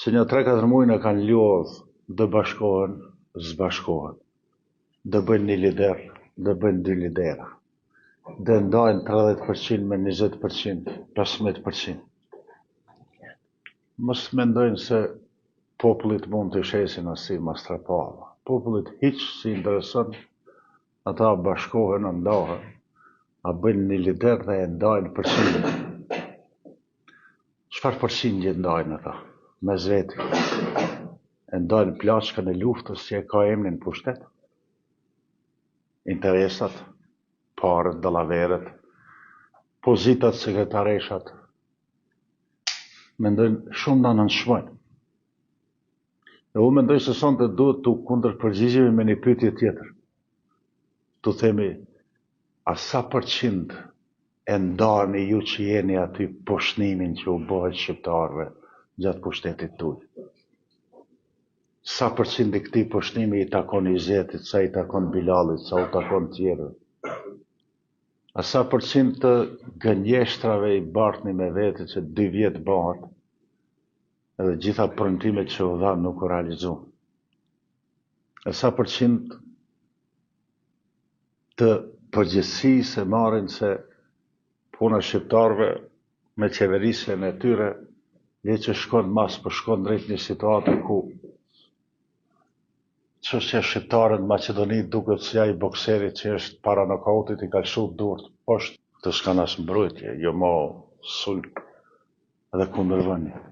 që një 3-4 muaj në kanë lodh, dë bashkohen, zbashkohen, dë bëjnë një lider, dë bëjnë 2 lidera, dë ndajnë 30% me 20%, 15%. Mos mendojnë se popullit mund të shesin asi mas trapava. Popullit hiq si intereson, ata bashkohen, ndahen, a bëjnë një lider dhe e ndajnë përqindje. Çfarë përqindje ndajnë ata? Me zveti. E ndajnë plaçkën e luftës që e ka emrin pushtet. Interesat, parët, dallaveret, pozitat, sekretareshat. Mendojnë shumë na nënshmojnë. Dhe unë mendoj se sonte duhet të kundërpërgjigjemi me një pyetje tjetër. Tu themi, a sa përqind e ndani ju që jeni aty pushtimin që u bëhet shqiptarëve gjatë pushtetit tuaj? Sa përqind i këtij pushtimi i takon Izetit, sa i takon Bilalit, sa u takon tjerëve? A sa përqind të gënjeshtrave i bartni me vete që 2 vjet bëhet, edhe gjitha premtimet që u dhanë nuk u realizuan? A sa përqind të përgjegjësisë e marrin se puna shqiptarëve me qeverisjen e tyre le që shkon mas, për shkon drejt një situate ku çështja shqiptare në Maqedoni duket si ai bokseri që është para nokautit i ka lshu durt poshtë, të s'kan as mbrojtje, jo mo sulm edhe kundërvënie.